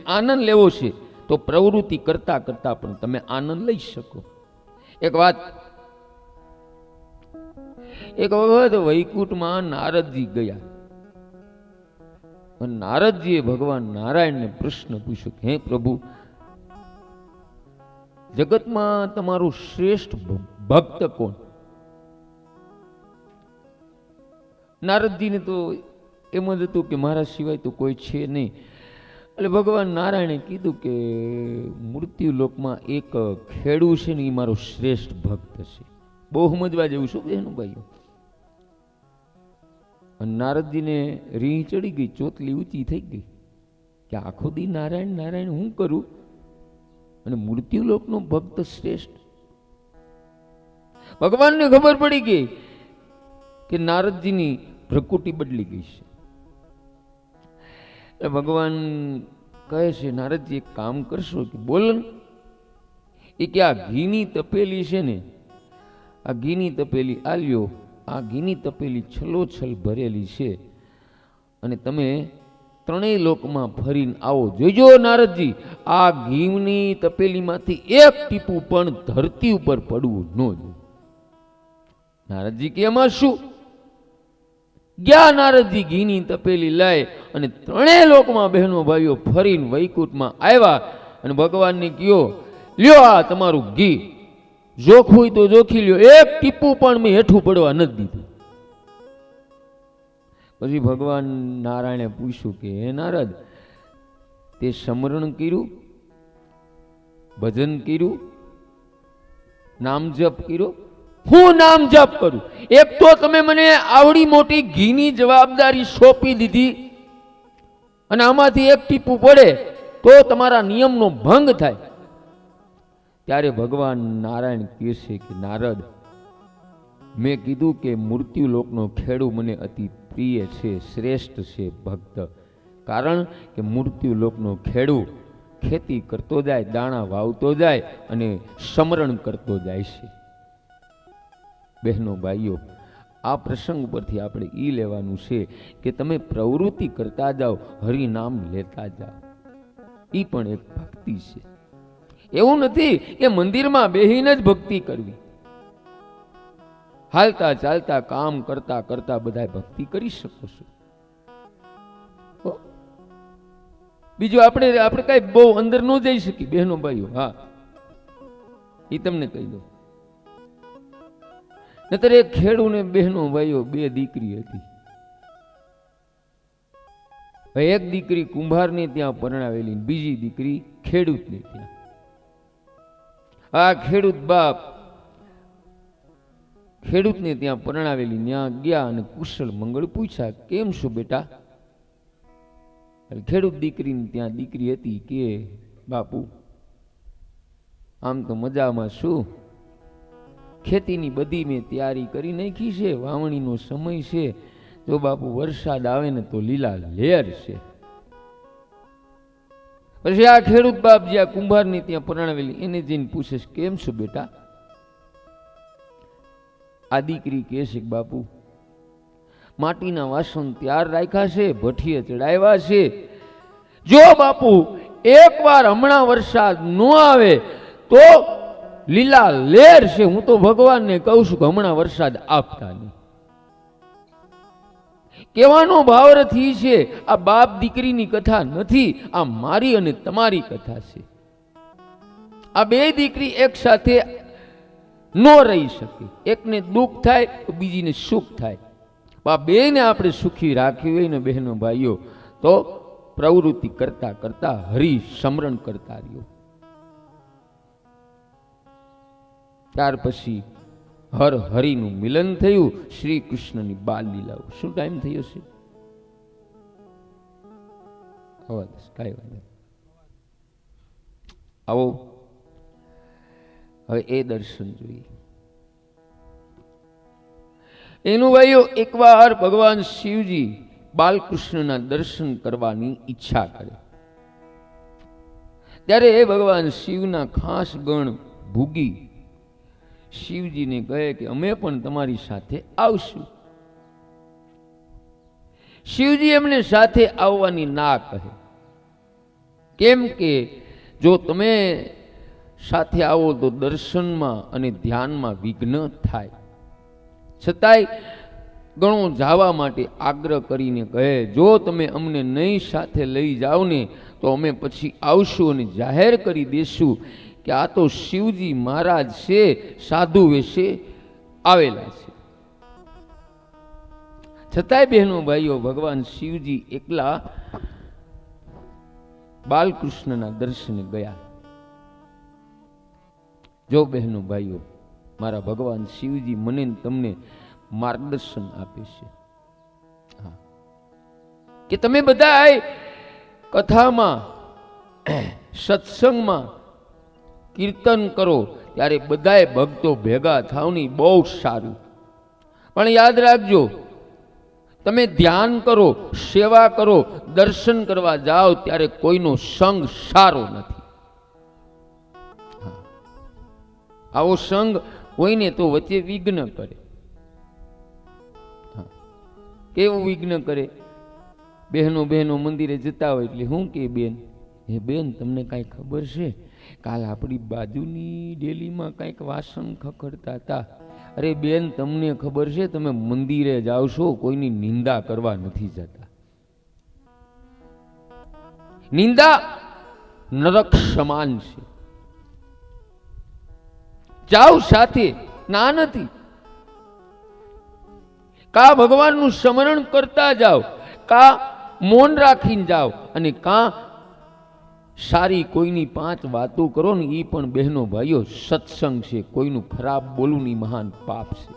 આનંદ લેવો છે તો પ્રવૃત્તિ કરતા કરતા પણ તમે આનંદ લઈ શકો. એક વખત વૈકુંઠમાં નારદજી ગયા અને નારદજીએ ભગવાન નારાયણને પ્રશ્ન પૂછ્યો કે હે પ્રભુ, જગતમાં તમારું શ્રેષ્ઠ ભક્ત કોણ? નારદજીને તો એમ જ હતું કે મારા સિવાય તો કોઈ છે નહીં. એટલે ભગવાન નારાયણે કીધું કે મૃત્યુ લોકમાં એક ખેડૂ છે ને એ મારો શ્રેષ્ઠ ભક્ત છે. બહુ સમજવા જેવું શું બહેનો ભાઈઓ. અને નારદજીને રીહ ચડી ગઈ, ચોટલી ઊંચી થઈ ગઈ કે આખો દી નારાયણ નારાયણ હું કરું અને મૃત્યુ લોકનો ભક્ત શ્રેષ્ઠ. ભગવાનને ખબર પડી ગઈ કે નારદજીની પ્રકૃતિ બદલી ગઈ છે. એટલે ભગવાન કહે છે નારદજી એક કામ કરશો કે બોલ ને. એ કે આ ઘીની તપેલી છે ને, આ ઘીની તપેલી આલ્યો, આ ઘીની તપેલી છલોછલ ભરેલી છે અને તમે ત્રણેય લોકમાં ફરીને આવો. જોજો નારદજી, આ ઘીની તપેલીમાંથી એક ટીપું પણ ધરતી ઉપર પડવું ન જોઈએ. નારદજી કે એમાં શું? ગયા નારદજી ઘીની તપેલી લાય અને ત્રણેય લોકમાં બહેનો ભાઈઓ ફરીને વૈકુંઠમાં આવ્યા અને ભગવાનને કહ્યો લ્યો આ તમારું ઘી, જોખવું હોય તો જોખી લ્યો, એક ટીપું પણ મેં હેઠું પડવા નથી દીધું. પછી ભગવાન નારાયણે પૂછ્યું કે હે નારદ, તે સ્મરણ કર્યું, ભજન કર્યું, નામ જપ કર્યો? હું નામ જપ કરું? એક તો તમે મને આવડી મોટી ઘીની જવાબદારી સોંપી દીધી અને આમાંથી એક ટીપું પડે તો તમારા નિયમનો ભંગ થાય. ત્યારે ભગવાન નારાયણ કહે છે કે નારદ, મેં કીધું કે મૃત્યુ લોકનો ખેડૂ મને અતિ પ્રિય છે, શ્રેષ્ઠ છે ભક્ત. કારણ કે મૃત્યુ લોકનો ખેડૂ ખેતી કરતો જાય, દાણા વાવતો જાય અને સમરણ કરતો જાય છે. બહેનો ભાઈઓ, આ પ્રસંગ પરથી આપણે એ લેવાનું છે કે તમે પ્રવૃત્તિ કરતા જાઓ, હરિનામ લેતા જાઓ. એ પણ એક ભક્તિ છે. એવું નથી કે મંદિરમાં બેહીને જ ભક્તિ કરવી. હાલતા ચાલતા કામ કરતા કરતા બધા ભક્તિ કરી શકો છો. બીજું આપણે કઈ બહુ અંદર ન જઈ શકીએ બહેનો ભાઈઓ. હા, એ તમને કહી દઉં. નતર એક ખેડૂને બહેનો ભાઈઓ બે દીકરી હતી. એક દીકરી કુંભારને ત્યાં પરણાવેલી, બીજી દીકરી ખેડૂતને ત્યાં. આ ખેડૂત બાપ ખેડૂતને ત્યાં પરણાવેલી ત્યાં ગયા અને કુશળ મંગળ પૂછ્યા, કેમ છો બેટા? ખેડૂત દીકરીને ત્યાં દીકરી હતી કે બાપુ આમ તો મજામાં શું, ખેતીની બધી મેં તૈયારી કરી નાખી છે, વાવણીનો સમય છે, જો બાપુ વરસાદ આવે ને તો લીલા લેર છે. પછી આ ખેડૂત બાપ જ્યાં કુંભારની ત્યાં પરણાવેલી એને જઈને પૂછે છે, કેમ છો બેટા? આ દીકરી કહે છે કે બાપુ માટીના વાસણ તૈયાર રાખ્યા છે, ભઠ્ઠીએ ચડાવ્યા છે, જો બાપુ એકવાર હમણાં વરસાદ ન આવે તો લીલા લેર છે. હું તો ભગવાનને કહું છું કે હમણાં વરસાદ આપતા નહીં. કહેવાનો ભાવાર્થ એ છે, આ બાપ દીકરીની કથા નથી, આ મારી અને તમારી કથા છે. આ બે દીકરી એક સાથે ન રહી શકે. એકને દુઃખ થાય તો બીજીને સુખ થાય. આ બેને આપણે સુખી રાખી હોય ને બહેનો ભાઈઓ, તો પ્રવૃત્તિ કરતા કરતા હરિ સ્મરણ કરતા રહ્યો. ત્યાર પછી હર હરિનું મિલન થયું. શ્રી કૃષ્ણની બાલ લીલાઓ. શું ટાઈમ થયો છે? કઈ વાત આવો. હવે એ દર્શન જોઈએ. એનું ભાઈઓ એકવાર ભગવાન શિવજી બાલકૃષ્ણના દર્શન કરવાની ઈચ્છા કરે ત્યારે એ ભગવાન શિવના ખાસ ગણ ભૂગી શિવજીને કહે કે અમે પણ તમારી સાથે આવશું. શિવજી એમને સાથે આવવાની ના કહે. કેમ કે જો તમે સાથે આવો તો દર્શનમાં અને ધ્યાનમાં વિઘ્ન થાય. છતાંય ગણો જવા માટે આગ્રહ કરીને કહે, જો તમે અમને નહીં સાથે લઈ જાઓ ને તો અમે પછી આવશું અને જાહેર કરી દેશું કે આ તો શિવજી મહારાજ છે, સાધુ વેશે આવેલા છે. છતાંય બહેનો ભાઈઓ, ભગવાન શિવજી એકલા બાલકૃષ્ણના દર્શને ગયા. જો બહેનો ભાઈઓ, મારા ભગવાન શિવજી મને તમને માર્ગદર્શન આપે છે કે તમે બધા કથામાં, સત્સંગમાં કીર્તન કરો ત્યારે બધાએ ભક્તો ભેગા થાવની બહુ સારું. પણ યાદ રાખજો, તમે ધ્યાન કરો, સેવા કરો, દર્શન કરવા જાઓ ત્યારે કોઈનો સંગ સારો નથી. આવો સંગ હોયને તો વચ્ચે વિઘ્ન કરે. કેવું વિઘ્ન કરે? બહેનો મંદિરે જતા હોય એટલે હું કે બેન, હે બેન, તમને કાંઈ ખબર છે? કાલ આપણી બાજુની ડેલીમાં કાંઈક વાસણ ખખડતા હતા. અરે બેન, તમને ખબર છે? તમે મંદિરે જાઓ છો, કોઈની નિંદા કરવા નથી જતા. નિંદા નરક સમાન છે. જાઓ સાથે, ના નથી. કા ભગવાનનું સ્મરણ કરતા જાઓ, કા મૌન રાખીને જાઓ, અને કા સારી કોઈની 5 વાતો કરો ને, એ પણ બહેનો ભાઈઓ સત્સંગ છે. કોઈનું ખરાબ બોલવું ની મહાન પાપ છે.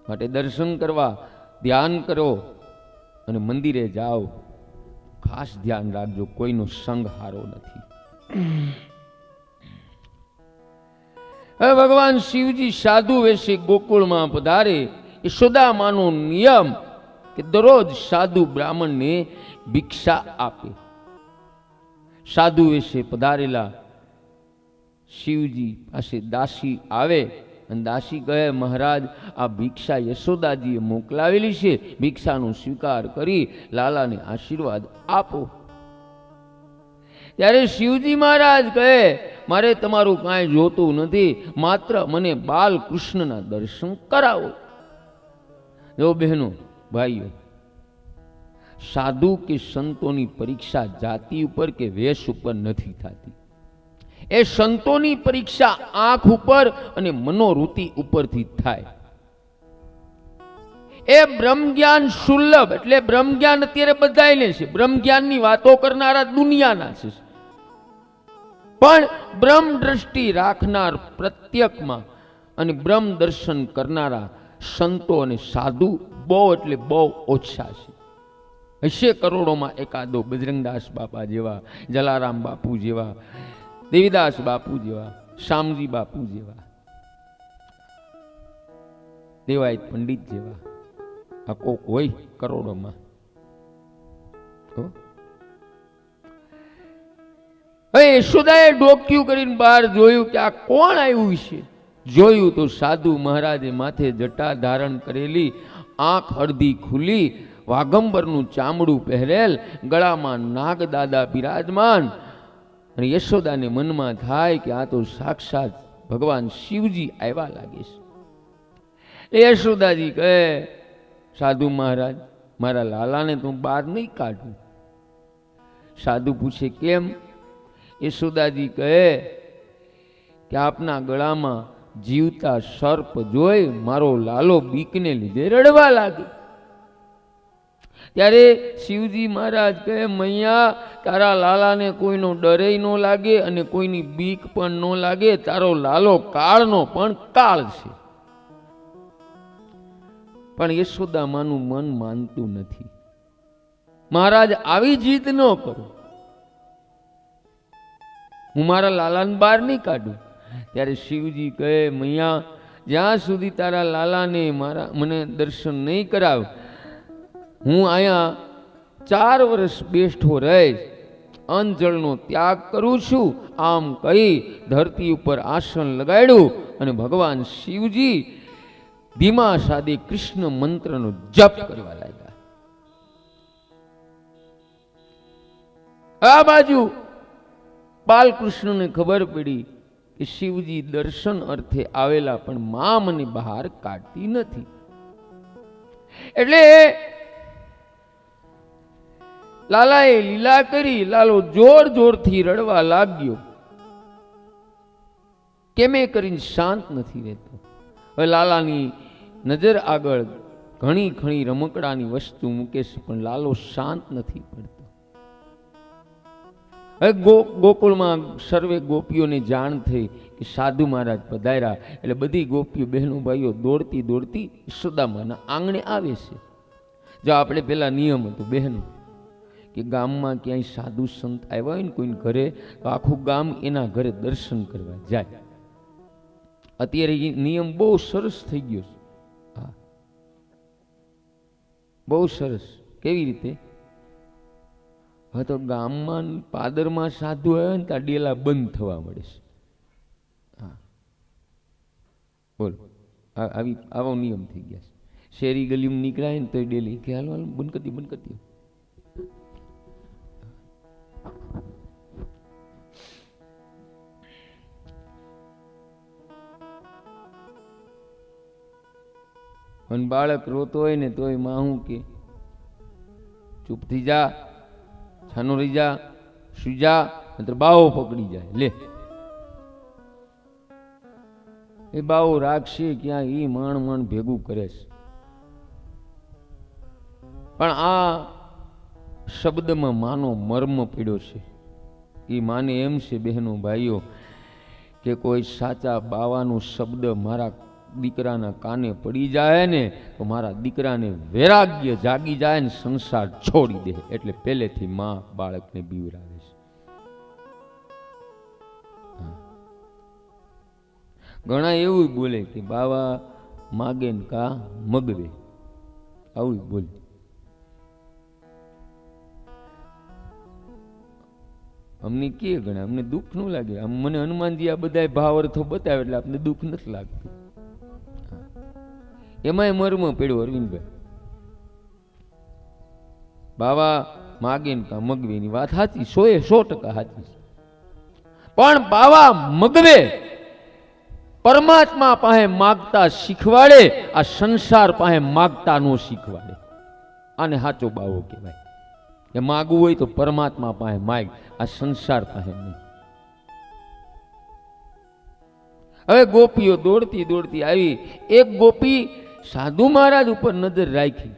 માટે દર્શન કરવા, ધ્યાન કરો અને મંદિરે જાઓ. ખાસ ધ્યાન રાખજો, કોઈનો સંગ હારો નથી. હવે ભગવાન શિવજી સાધુ વેશે ગોકુળમાં પધારે. યશોદામાનો નિયમ કે દરરોજ સાધુ બ્રાહ્મણને ભિક્ષા આપે. સાધુ વેશે પધારેલા શિવજી પાસે દાસી આવે અને દાસી કહે, મહારાજ, આ ભિક્ષા યશોદાજીએ મોકલાવેલી છે, ભિક્ષાનો સ્વીકાર કરી લાલાને આશીર્વાદ આપો. ત્યારે શિવજી મહારાજ કહે, મારે તમારું કાંઈ જોતું નથી, માત્ર મને બાલકૃષ્ણના દર્શન કરાવો. જો બહેનો ભાઈઓ, સાધુ કે સંતોની પરીક્ષા જાતિ ઉપર કે વેશ ઉપર નથી થતી. એ સંતોની પરીક્ષા આંખ ઉપર અને મનોવૃત્તિ ઉપરથી થાય. એ બ્રહ્મ જ્ઞાન સુલભ, એટલે બ્રહ્મ જ્ઞાન અત્યારે બધાયને છે. બ્રહ્મ જ્ઞાનની વાતો કરનારા દુનિયાના છે, પણ બ્રહ્મ દ્રષ્ટિ રાખનાર પ્રત્યેકમાં અને બ્રહ્મ દર્શન કરનારા સંતો અને સાધુ બહુ એટલે બહુ ઓછા છે. હશે કરોડોમાં એકાદો બજરંગદાસ બાપા જેવા, જલારામ બાપુ જેવા, દેવીદાસ બાપુ જેવા, શામજી બાપુ જેવા, દેવાયત પંડિત જેવા. આ કોક હોય કરોડોમાં. હવે યશોદાએ ડોક્યું કરીને બહાર જોયું કે આ કોણ આવ્યું છે. જોયું તો સાધુ મહારાજે માથે જટા ધારણ કરેલી, આંખ અડધી ખુલી, વાઘંબરનું ચામડું પહેરેલ, ગળામાં નાગદાદા બિરાજમાન. અને યશોદાને મનમાં થાય કે આ તો સાક્ષાત ભગવાન શિવજી આવ્યા લાગે છે. યશોદાજી કહે, સાધુ મહારાજ, મારા લાલાને તો બહાર નહીં કાઢું. સાધુ પૂછે, કેમ? યશોદાજી કહે કે આપના ગળામાં જીવતા સર્પ જોઈ મારો લાલો બીકને લીધે રડવા લાગે. ત્યારે શિવજી મહારાજ કહે, મૈયા, તારા લાલાને કોઈનો ડરે ન લાગે અને કોઈની બીક પણ ન લાગે. તારો લાલો કાળનો પણ કાળ છે. પણ યશોદામાનું મન માનતું નથી. મહારાજ, આવી જીદ ન કરો, હું મારા લાલાને બહાર નહીં કાઢું. ત્યારે શિવજી કહે, મૈયા, જ્યાં સુધી તારા લાલાને મને દર્શન નહીં કરાવ, હું અહીંયા 4 વર્ષ બેઠો રહીશ, અંજળનો ત્યાગ કરું છું. આમ કહી ધરતી ઉપર આસન લગાડ્યું અને ભગવાન શિવજી ધીમા સાદે કૃષ્ણ મંત્રનો જપ કરવા લાગ્યા. આ બાજુ બાલકૃષ્ણને ખબર પડી કે શિવજી દર્શન અર્થે આવેલા, પણ મા મને બહાર કાઢતી નથી. એટલે લાલાએ લીલા કરી. લાલો જોર જોરથી રડવા લાગ્યો. કેમે કરીને શાંત નથી રહેતો. હવે લાલાની નજર આગળ ઘણી ઘણી રમકડાની વસ્તુ મૂકે છે, પણ લાલો શાંત નથી પડતો. હવે ગોકુળમાં સર્વે ગોપીઓને જાણ થઈ કે સાધુ મહારાજ પધાર્યા. એટલે બધી ગોપીઓ બહેનો ભાઈઓ દોડતી દોડતી યશોદામાના આંગણે આવે છે. જો આપણે પેલા નિયમ હતો બહેનો કે ગામમાં ક્યાંય સાધુ સંત આવ્યા હોય ને કોઈને ઘરે, તો આખું ગામ એના ઘરે દર્શન કરવા જાય. અત્યારે એ નિયમ બહુ સરસ થઈ ગયો છે. હા, બહુ સરસ. કેવી રીતે? હવે તો ગામમાં પાદરમાં સાધુ આવ્યા ને ત્યાં ડેલા બંધ થવા મળે છે. હા, બોલો, આવો નિયમ થઈ ગયા છે. શેરી ગલીમાં નીકળાય ને તો ડેલી કે હાલો હાલો બંધ કરતી બંધ કરતી. અને બાળક રોતો હોય ને તોય માં હું કે ચૂપ થઈ જા, છાનો રહી જા, સુઈ જા, નહીતર બાવો પકડી જાય. લે, એ બાવો રાખશે ક્યાં? એ માણ માણ ભેગું કરે છે. પણ આ શબ્દમાં માનો મર્મ પડ્યો છે. એ માને એમ છે બહેનો ભાઈઓ કે કોઈ સાચા બાવાનો શબ્દ મારા દીકરાના કાને પડી જાય ને તો મારા દીકરાને વૈરાગ્ય જાગી જાય ને સંસાર છોડી દે. એટલે પહેલેથી માં બાળકને બીવરાવે છે. ઘણા એવું બોલે કે બાવા માગે ને કા મગવે, આવું બોલે. અમને કે ગણા, અમને દુઃખ ન લાગે. આમ મને હનુમાનજી આ બધા ભાવ અર્થો બતાવે એટલે આપણે દુઃખ નથી લાગતું. એમાંય મર્મ પડ્યો અરવિંદભાઈ. બાવા માગે ને કા મગવે ની વાત સાચી, 100% સાચી. પણ બાવા મગવે પરમાત્મા પાસે માગતા શીખવાડે, આ સંસાર પાસે માગતા નો શીખવાડે. આને સાચો બાવો કહેવાય. એ માગવું હોય તો પરમાત્મા પાસે માગ, આ સંસાર પાસે નહીં. હવે ગોપીઓ દોડતી દોડતી આવી. એક ગોપી સાધુ મહારાજ ઉપર નજર રાખી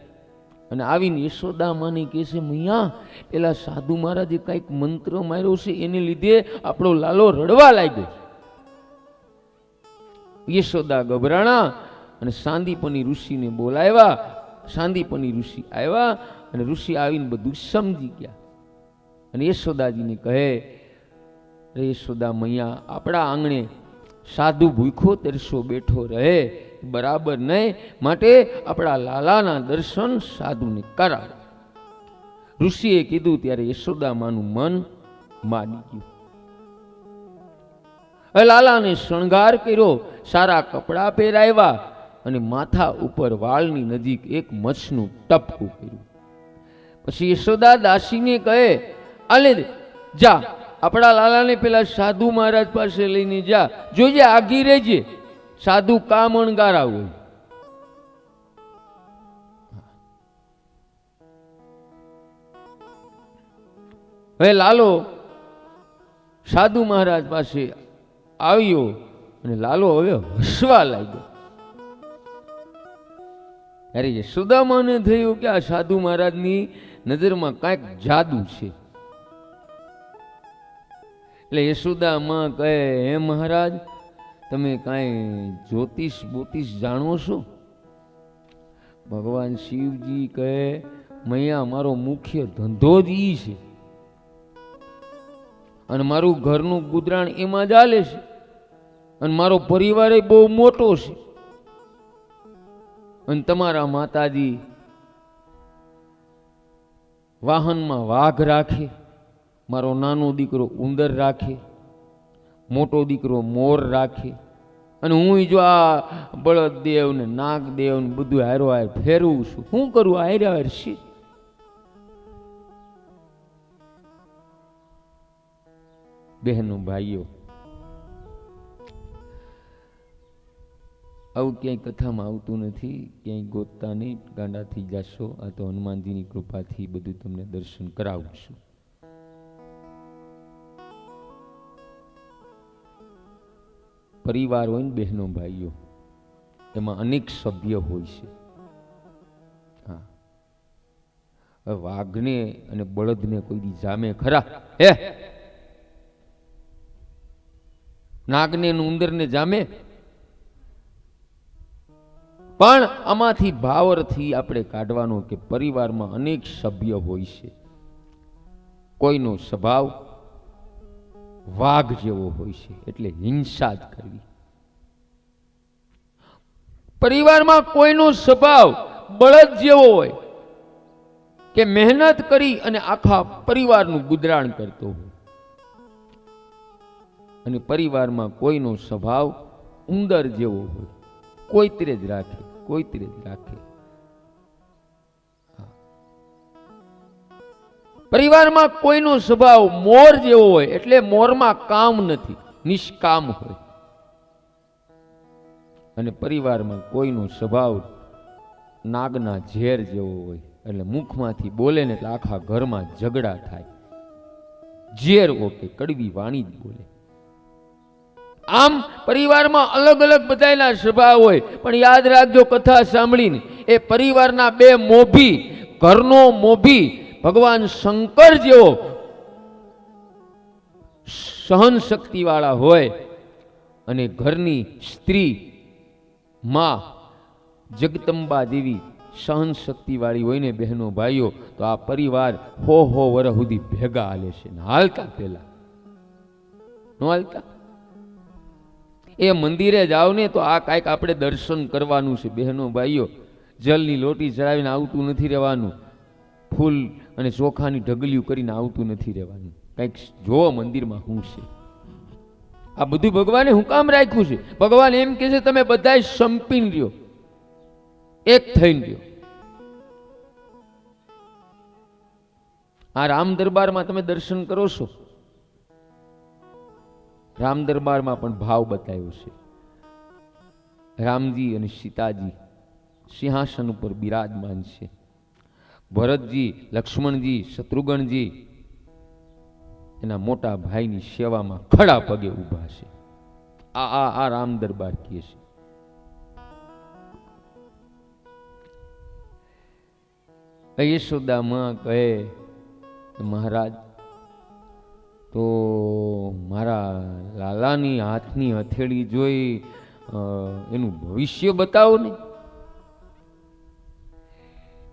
અને આવીને યશોદામાને કહે છે, મૈયા પેલા સાધુ મહારાજે કઈક મંત્ર માર્યો છે, એને લીધે આપણો લાલો રડવા લાગ્યો. યશોદા ગભરાણા અને સાંદીપની ઋષિને બોલાવ્યા. સાંદીપની ઋષિ આવ્યા અને ઋષિ આવીને બધું સમજી ગયા. અને યશોદાજીને કહે, રે યશોદા મૈયા, આપણા આંગણે સાધુ ભૂખો તરસો બેઠો રહે બરાબર નહીં, માટે આપણા લાલાના દર્શન સાધુને કરાવે. ઋષિએ કીધું ત્યારે યશોદામાનું મન માની ગયું. લાલાને શણગાર કર્યો, સારા કપડા પહેરાવ્યા અને માથા ઉપર વાળની નજીક એક મચ્છનું ટપકું કર્યું. પછી યશોદા દાસીને કહે, આલે જા, આપણા લાલાને પેલા સાધુ મહારાજ પાસે લઈને જા, જોજે આગી રહેજે, સાધુ કામ અણગારા હોય. હવે લાલો સાધુ મહારાજ પાસે આવ્યો અને લાલો હવે હસવા લાગ્યો. અરે યશોદામાને થયું કે આ સાધુ મહારાજની નજરમાં કાંઈક જાદુ છે. એટલે યશોદામાં કહે, હે મહારાજ, તમે કાંઈ જ્યોતિષ બોતિષ જાણો છો? ભગવાન શિવજી કહે, મૈયા મારો મુખ્ય ધંધો જ ઈ છે અને મારું ઘરનું ગુજરાન એમાં જ ચાલે છે અને મારો પરિવાર બહુ મોટો છે. અને તમારા માતાજી વાહનમાં વાઘ રાખે, મારો નાનો દીકરો ઉંદર રાખે, મોટો દીકરો મોર રાખે, અને હું જો આ બળદદેવ ને નાગદેવ ને બધું હારો હાર ફેરવું છું. શું કરું? હારે હાર છે. બહેનો ભાઈઓ, આવું ક્યાંય કથામાં આવતું નથી, ક્યાંય ગોતતા નહીં, ગાંડા થઈ જશો. આ તો હનુમાનજીની કૃપાથી બધું તમને દર્શન કરાવું છું. પરિવાર હોય ને બહેનો ભાઈઓ, એમાં અનેક સભ્ય હોય છે. હા, વાઘને અને બળદને કોઈ દી જામે ખરા? હે, નાગને ઉંદરને જામે? પણ આમાંથી ભાવરથી આપણે કાઢવાનો કે પરિવારમાં અનેક સભ્ય હોય છે. કોઈનો સ્વભાવ વાઘ જેવો હોય છે, એટલે હિંસા જ કરવી. પરિવારમાં કોઈનો સ્વભાવ બળદ જેવો હોય કે મહેનત કરી અને આખા પરિવારનું ગુજરાન કરતો હોય. અને પરિવારમાં કોઈનો સ્વભાવ ઉંદર જેવો હોય, કોઈ તીરે જ રાખે, કોઈ તીરે જ રાખે. પરિવારમાં કોઈનો સ્વભાવ મોર જેવો હોય, એટલે મોરમાં કામ નથી, નિષ્કામ હોય. અને પરિવારમાં કોઈનો સ્વભાવ નાગના ઝેર જેવો હોય, એટલે મુખમાંથી બોલે ને એટલે આખા ઘરમાં ઝઘડા થાય, ઝેર ઓકે, કડવી વાણી જ બોલે. આમ પરિવારમાં અલગ અલગ બધાના સ્વભાવ હોય. પણ યાદ રાખજો, કથા સાંભળીને, એ પરિવારના બે મોભી, ઘરનો મોભી ભગવાન શંકર જેવો સહન શક્તિ વાળા હોય, અને ઘરની સ્ત્રી માં જગદંબા દેવી સહન શક્તિ વાળી હોય ને બહેનો ભાઈઓ, તો આ પરિવાર હો વર્ષ સુધી ભેગા હાલે છે. હાલતા પેલા નો હાલતા. એ મંદિરે જાવ ને તો આ કાંઈક આપણે દર્શન કરવાનું છે બહેનો ભાઈઓ. જલની લોટી ચડાવીને આવતું નથી રહેવાનું, ફૂલ અને ચોખાની ઢગલીઓ કરીને આવતું નથી રહેવાનું. કંઈક જોવો મંદિરમાં શું છે. આ બધું ભગવાને હું કામ રાખ્યું છે? ભગવાન એમ કે છે તમે બધા સંપીને રહ્યો, એક થઈને રહ્યો. આ રામ દરબારમાં તમે દર્શન કરો છો, રામ દરબારમાં પણ ભાવ બતાવ્યો છે. રામજી અને સીતાજી સિંહાસન ઉપર બિરાજમાન છે. ભરતજી, લક્ષ્મણજી, શત્રુઘ્નજી એના મોટા ભાઈની સેવામાં ખડા પગે ઊભા છે. આ રામ દરબાર કહે છે. યશોદા માં કહે મહારાજ, તો મારા લાલાની હાથની હથેળી જોઈ એનું ભવિષ્ય બતાવો ને.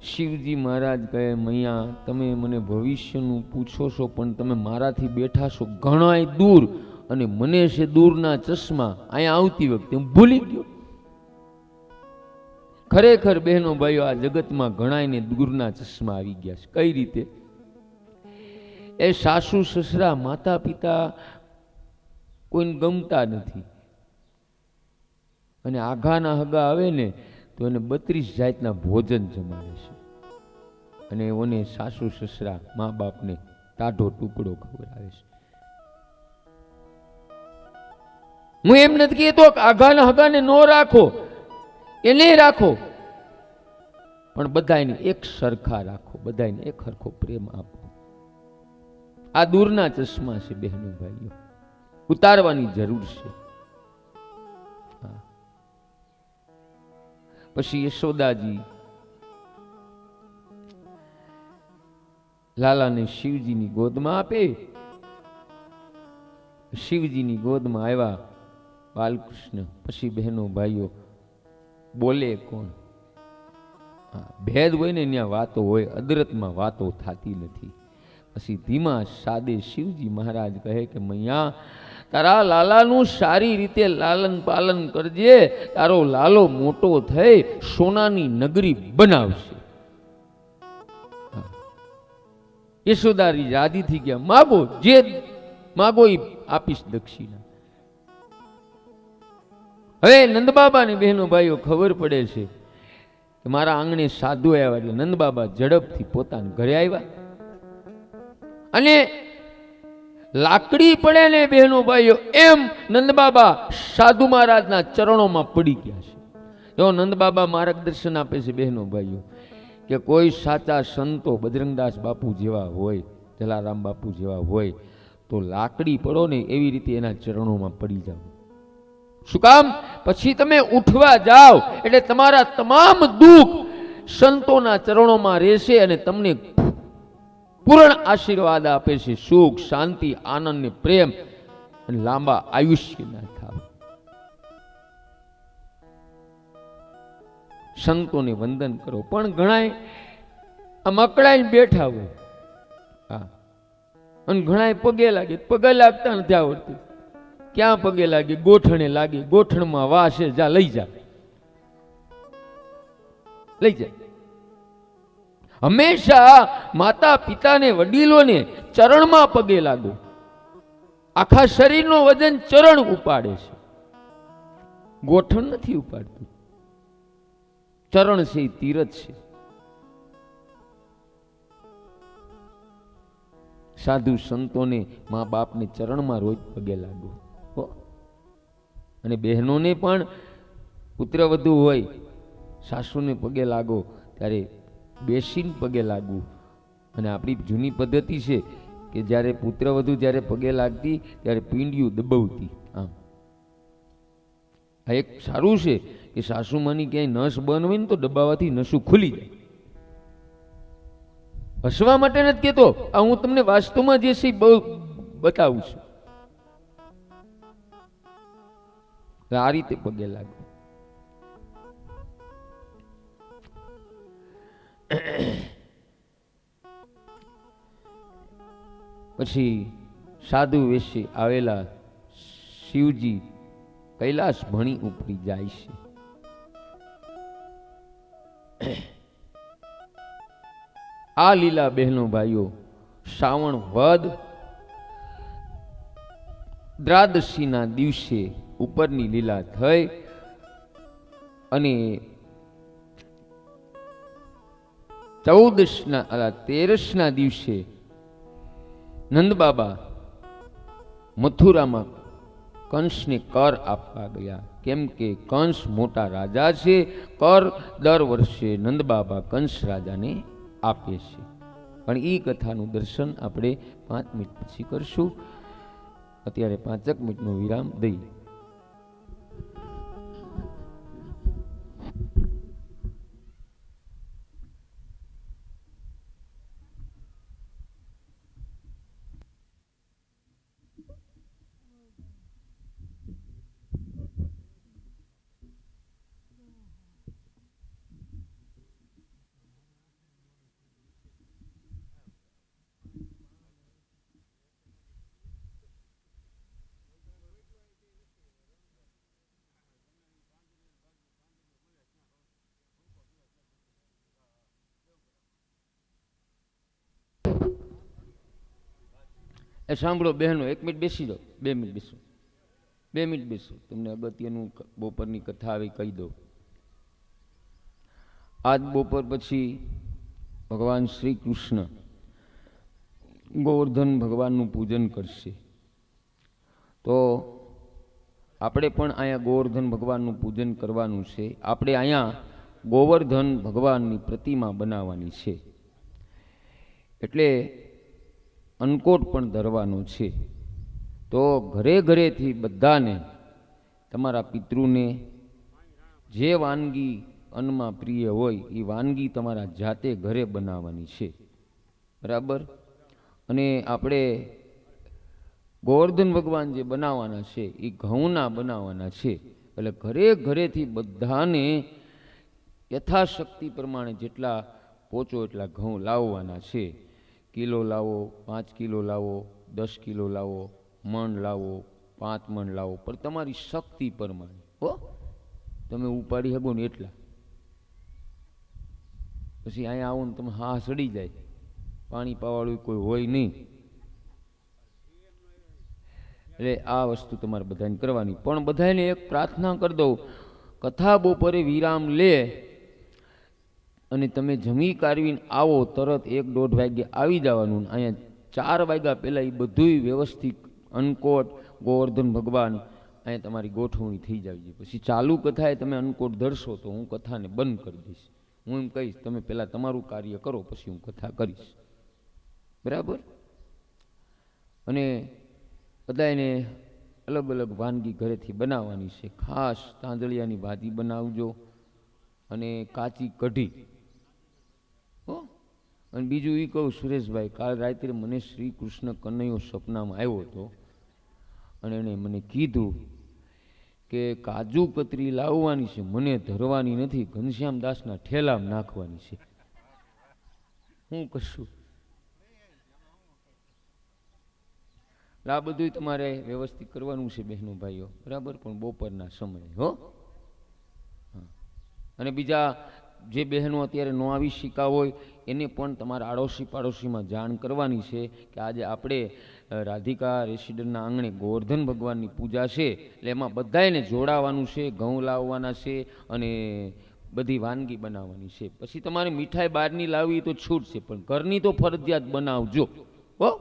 શિવજી મહારાજ કહે મૈયા, તમે મને ભવિષ્યનું પૂછો છો, પણ તમે મારાથી બેઠા છો ઘણાય દૂર, અને મને છે દૂરના ચશ્મા. અહીંયા આવતી વખતે હું ભૂલી ગયો. ખરેખર બહેનો ભાઈઓ, આ જગતમાં ઘણાયને દૂરના ચશ્મા આવી ગયા છે. કઈ રીતે? એ સાસુ સસરા માતા પિતા કોઈને ગમતા નથી, અને આઘાના હગા આવે ને તો એને 32 જાતના ભોજન જમાડે છે, અને ઓને સાસુ સસરા મા બાપને ટાઢો ટુકડો ખવડાવે છે. હું એમ નથી કહેતો કે આઘાના હગાને ન રાખો, એને રાખો, પણ બધાને એક સરખા રાખો, બધાને એક સરખો પ્રેમ આપો. આ દૂરના ચશ્મા છે બહેનો ભાઈઓ, ઉતારવાની જરૂર છે. પછી યશોદાજી લાલાને શિવજીની ગોદમાં આપે. શિવજીની ગોદમાં આવ્યા બાલકૃષ્ણ. પછી બહેનો ભાઈઓ બોલે કોણ? ભેદ હોય ને ત્યાં વાતો હોય, અદરતમાં વાતો થતી નથી. પછી ધીમા સાદે શિવજી મહારાજ કહે કે મૈયા, તારા લાલાનું સારી રીતે લાલન પાલન કરજે, તારો લાલો મોટો થઈ સોનાની નગરી બનાવશે. યશોદારી રાજી થઈ ગયા, માગો જે માગો એ આપીશ દક્ષિણા. હવે નંદબાબા ને બહેનો ભાઈઓ ખબર પડે છે કે મારા આંગણે સાધુ આવ્યા, એટલે નંદબાબા ઝડપથી પોતાના ઘરે આવ્યા. અને લાકડી પડે ને બહેનો ભાઈઓ, એમ નંદબાબા સાધુ મહારાજના ચરણોમાં પડી ગયા છે. એવો નંદબાબા માર્ગદર્શન આપે છે બહેનો ભાઈઓ કે કોઈ સાચા સંતો બજરંગદાસ બાપુ જેવા હોય, જલારામ બાપુ જેવા હોય તો લાકડી પડો ને એવી રીતે એના ચરણોમાં પડી જાઓ. શું કામ? પછી તમે ઉઠવા જાઓ એટલે તમારા તમામ દુઃખ સંતોના ચરણોમાં રહેશે અને તમને પૂર્ણ આશીર્વાદ આપે છે, સુખ, શાંતિ, આનંદ ને પ્રેમ અને લાંબા આયુષ્યના થાવ. સંતોને વંદન કરો. પણ ઘણાય આમ અકળાઈને બેઠા હોય, હા, અને ઘણાય પગે લાગે, પગે લાગતા નથી આવડતું. ક્યાં પગે લાગે? ગોઠણે લાગે. ગોઠણમાં વાસ છે, જા લઈ જા, લઈ જા. હંમેશા માતા પિતાને વડીલોને ચરણમાં પગે લાગો. આખા શરીરનો વજન ચરણ ઉપાડે છે, ગોઠણ નથી ઉપાડતું. ચરણ છે એ તીરથ છે. સાધુ સંતોને મા બાપને ચરણમાં રોજ પગે લાગો. અને બહેનોને પણ પુત્ર વધુ હોય, સાસુને પગે લાગો ત્યારે બેસીને પગે લાગવું. અને આપણી જૂની પદ્ધતિ છે કે જ્યારે પુત્ર વધુ જ્યારે પગે લાગતી ત્યારે પીંડિયું દબાવતી. આમ આ એક સારું છે કે સાસુમાની ક્યાંય નસ બંધ હોય ને તો દબાવવાથી નસું ખુલી જાય. હસવા માટે નથી કહેતો, આ હું તમને વાસ્તવમાં જે છે બહુ બતાવું છું. આ રીતે પગે લાગો. પછી સાધુ વેશે આવેલા શિવજી કૈલાસ ભણી ઉપડી જાય છે. આ લીલા બહેનો ભાઈઓ શ્રાવણ વદ દ્રાદશીના દિવસે ઉપરની લીલા થઈ અને 13ના દિવસે નંદબાબા મથુરામાં કંસને કર આપવા ગયા. કેમ કે કંસ મોટા રાજા છે. કર દર વર્ષે નંદબાબા કંસ રાજાને આપે છે. પણ એ કથાનું દર્શન આપણે 5 મિનિટ પછી કરશું. અત્યારે 5 મિનિટનો વિરામ દઈએ. એ સાંભળો બહેનો, 1 મિનિટ બેસી જાઓ. 2 મિનિટ બેસો, 2 મિનિટ બેસો. તમને અગત્યનું બપોરની કથા આવી કહી દો. આજ બપોર પછી ભગવાન શ્રી કૃષ્ણ ગોવર્ધન ભગવાનનું પૂજન કરશે. તો આપણે પણ અહીંયા ગોવર્ધન ભગવાનનું પૂજન કરવાનું છે. આપણે અહીંયા ગોવર્ધન ભગવાનની પ્રતિમા બનાવવાની છે. એટલે અન્નકોટ પણ ધરવાનો છે. તો ઘરે ઘરેથી બધાને તમારા પિતૃને જે વાનગી અન્નમાં પ્રિય હોય એ વાનગી તમારા જાતે ઘરે બનાવવાની છે. બરાબર? અને આપણે ગોવર્ધન ભગવાન જે બનાવવાના છે એ ઘઉંના બનાવવાના છે. એટલે ઘરે ઘરેથી બધાને યથાશક્તિ પ્રમાણે જેટલા પહોંચો એટલા ઘઉં લાવવાના છે. કિલો લાવો, 5 કિલો લાવો, 10 કિલો લાવો, મણ લાવો, 5 મણ લાવો, પણ તમારી શક્તિ પ્રમાણે. હો, તમે ઉપાડી શકો ને એટલા. પછી અહીંયા આવો ને તમે હા સડી જાય, પાણી પાવાળું કોઈ હોય નહીં. એટલે આ વસ્તુ તમારે બધાને કરવાની. પણ બધાને એક પ્રાર્થના કરી દઉં, કથા બપોરે વિરામ લે અને તમે જમી કારવીને આવો, તરત 1-1.5 વાગે આવી જવાનું. અહીંયા 4 વાગ્યા પહેલાં એ બધુંય વ્યવસ્થિત અન્નકોટ ગોવર્ધન ભગવાન અહીંયા તમારી ગોઠવણી થઈ જાય. પછી ચાલુ કથાએ તમે અન્નકોટ ધરશો તો હું કથાને બંધ કરી દઈશ. હું એમ કહીશ તમે પહેલાં તમારું કાર્ય કરો, પછી હું કથા કરીશ. બરાબર? અને બધાને અલગ અલગ વાનગી ઘરેથી બનાવવાની છે. ખાસ તાંદળિયાની ભાજી બનાવજો અને કાચી કઢી. હો, અને બીજું એ કહું સુરેશભાઈ, કાલ રાત્રે મને શ્રી કૃષ્ણ કનૈયો સપનામાં આવ્યો હતો અને એણે મને કીધું કે કાજુ કતરી લાવવાની છે, મને ધરવાની નથી, ઘનશ્યામ દાસના ઠેલામાં નાખવાની છે. હું કશું આ બધું તમારે વ્યવસ્થિત કરવાનું છે બહેનો ભાઈઓ, બરાબર? પણ બપોરના સમયે. હો. અને બીજા જે બહેનો અત્યારે ન આવી શીખા હોય એને પણ તમારા આડોશી પાડોશીમાં જાણ કરવાની છે કે આજે આપણે રાધિકા રેસિડન્ટના આંગણે ગોવર્ધન ભગવાનની પૂજા છે, એટલે એમાં બધાને જોડાવાનું છે, ઘઉં લાવવાના છે અને બધી વાનગી બનાવવાની છે. પછી તમારે મીઠાઈ બહારની લાવવી તો છૂટ છે, પણ ઘરની તો ફરજિયાત બનાવજો. હો.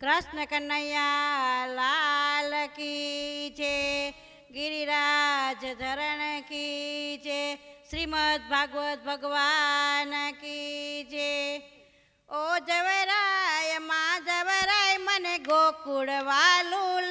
કૃષ્ણ કનૈયા લાલ કી છે, ગિરિરાજ ધરણ કી છે, શ્રીમદ ભાગવત ભગવાન કી છે. ઓ જવરાય માં જવરાય મને ગોકુળ વાલું